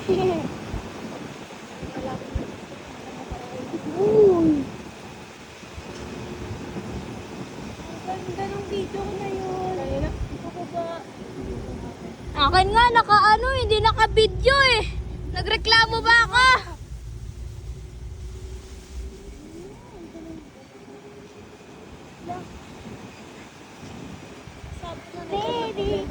Uy! Ang ganda ng video ko na yun. Ako ba? Akin nga, hindi naka-video eh. Nagreklamo ba ako? Baby,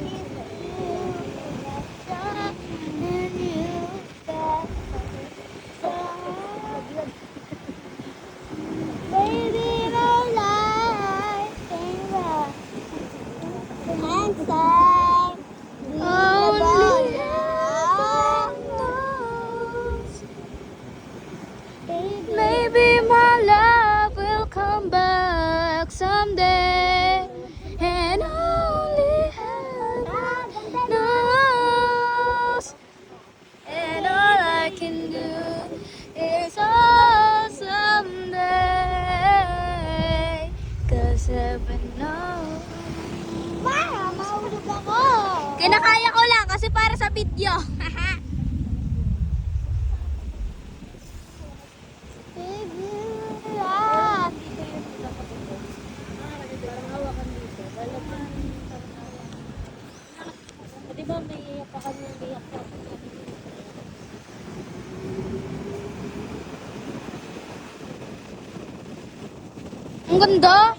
baby, my life ain't right. Handsome. Only maybe my love will come back someday. And only heaven knows. And all I can do is hope someday. 'Cause heaven knows. Ma, mahulog ako. Kinakaya ko lang kasi para sa video. Baby, ah. Di ba may iyak pa kami ng iyak pa? Ang ganda.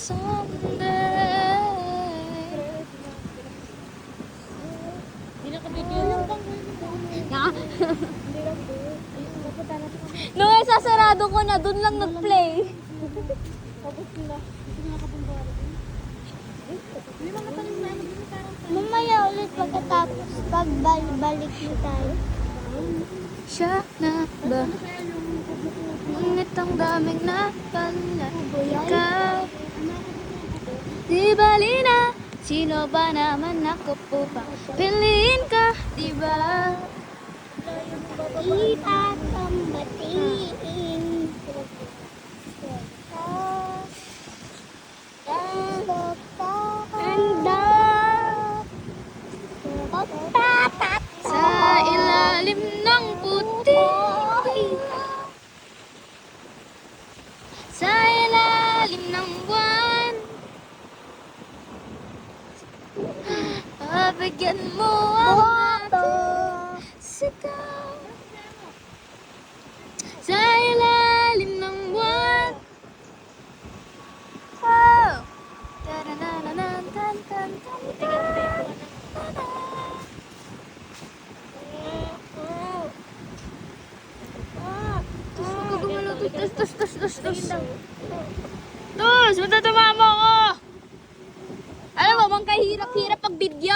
Someday. Hindi na ka-video. Nung sasarado ko na, dun lang nag-play. Tapos sila. Hindi na nakapunta. Hindi mga tanim na ano din parang Mamaya ulit pagkatapos pagbalik mo tayo. Siya na ba? Ngunit ang daming napala ikaw. Di bali na, sino ba naman ako po ba? Piliin ka, di ba? Ipagpambatiin. Sa ilalim ng puti. Sa ilalim ng buwan. Pabigyan mo ang ating sigaw. Sa ilalim ng buwan. Oh. Tarananan-tan-tan-tan-tan. Tus, punta tumama ko. Alam mo, bang kahirap-hirap pag video.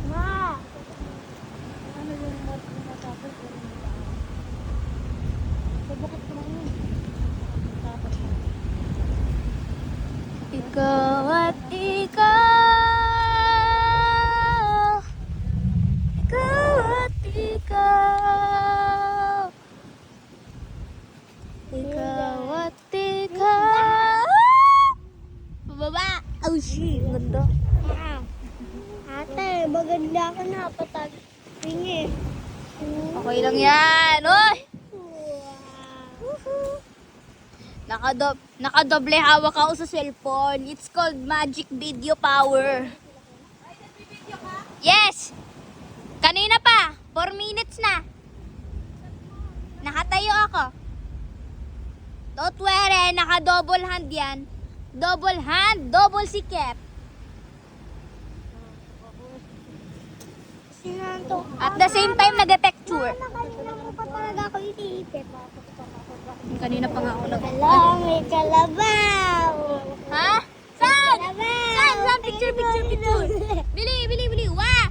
Ma. ano yung matapos ko rin. So, bakit ko lang yun? Tapos na. Ikaw at ikaw. Ikaw at ikaw. Ikaw at ikaw. Pababa. Oh shit, ganda. Ate, maganda ka na. Patag. Tingin. Okay lang yan. Uy! Nakadoble hawak ako sa cellphone. It's called Magic Video Power. Yes! Kanina pa. 4 minutes na. Nakatayo ako. Don't worry, naka-double hand yan. Double hand, double sikip. Sinanto. At the same time, nag-texture. Nakalina mo pa talaga ako iniipit. Kanina pa nga ako nag... Alam, may kalabaw. Ha? Saan? Kalabaw. Saan? Picture. Bili. Wah!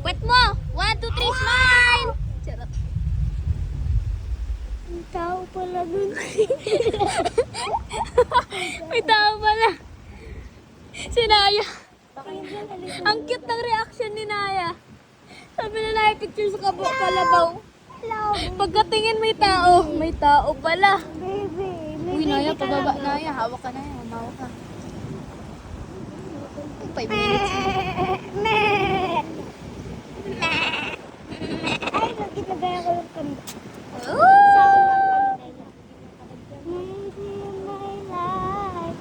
Wet mo. 1, 2, 3, smile! Charot. tao pala dun. May tao pala. Si Naya. Ang cute ng reaction ni Naya. Sabi na Naya picture sa kalabaw. Hello, Pagkatingin may tao. May tao pala. baby. Uy, Naya, pababa Naya. Hawak ka Naya. Humawak ka. 5 minutes. Ay, nagkilagay ako ng kanda. Ooh! Maybe my life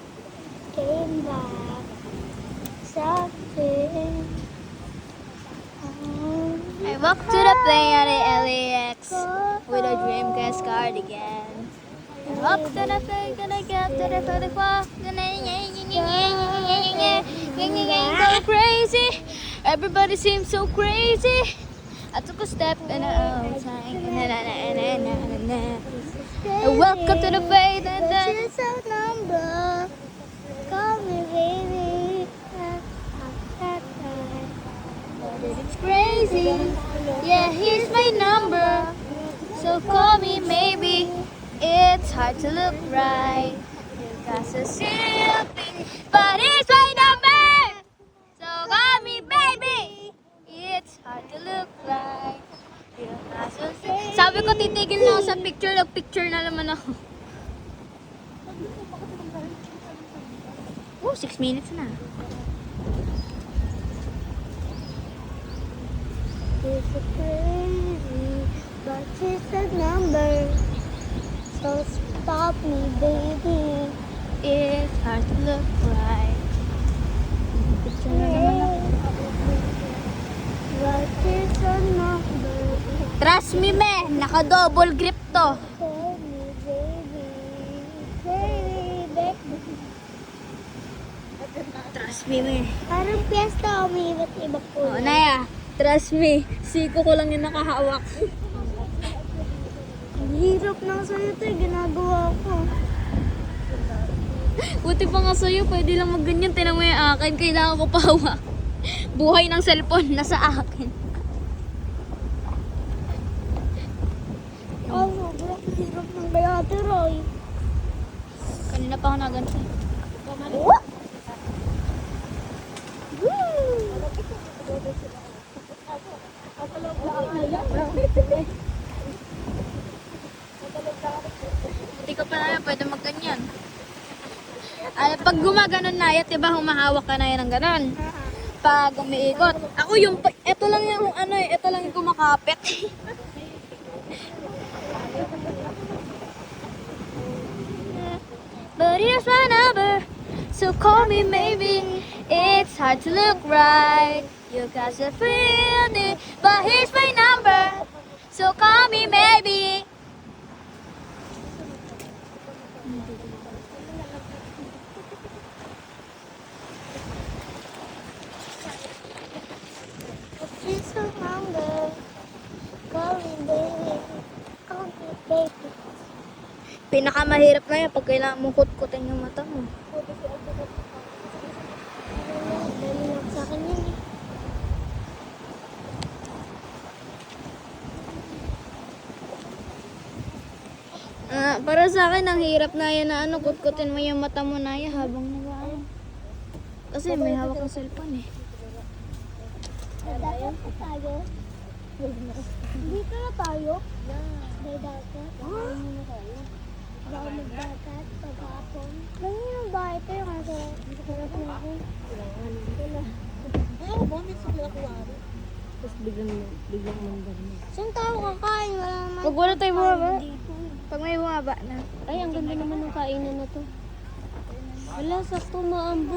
came back something. I walk to the play at the LAX with a Dreamcast cardigan. I walk to the play, gonna get to the photograph, go crazy. Everybody seems so crazy. I took a step and welcome to the play. What's your number? Call me, baby. It's crazy. Yeah, here's my number. So call me maybe. It's hard to look right. You got to see thing, but it's my number. So call me baby. It's hard to look right. You got to see. Sabi ko titigil na ako sa picture. Nag-picture na naman ako. Oh, 6 minutes na. It's so crazy, but it's a number. So stop me, baby. It's hard to look right. Picture na naman ako. But it's a number. Trust me, me. Naka-double grip to. Call me, baby. Baby. Trust me, me. Parang piyesta, may iba't iba po. Oh, Naya. Trust me. Siko ko lang yung nakahawak. Ang hirap na sa'yo ito, ginagawa ko. Buti pa nga sa'yo. Pwede lang magganyan. Tinan mo yung akin. Kailangan ko pahawak. Buhay ng cellphone. Nasa akin. Oh, sobrang hirap ng kaya ate Roy. Kanina pa ako naganto. What? Buti ka pa na pwede magganyan. Pag gumaganon na yan, diba humahawak ka na yan ng ganon. Pag umiikot. Ako yung, ito lang yung ano eh, ito lang yung kumakapit. But here's my number, so call me maybe. It's hard to look right, you got to feel it. But here's my number, so call me maybe. It's a number. Call me, baby. Call me, baby. Pinakamahirap na yan pag kailangan mong kutkutin yung mata mo. Dali lang sa akin yun eh. Para sa akin, ang hirap na yan na ano, kutkutin mo yung mata mo na yan habang nag-ano. Kasi may hawak ng cellphone eh. Dapat pa tayo. Dito na tayo. May dapat. Ano na tayo? Baka magdagat paghapon. Ganyan yung bahay ko yung kasi sarap na ako. Oo, bakit sa Aquari? Tapos biglang mandar na. Saan tayo kakain? Wala naman. Pag wala tayo bumaba, Dito. pag may bumaba na. Ay, ang ganda naman ng kainan na to. Wala, sakto maambo.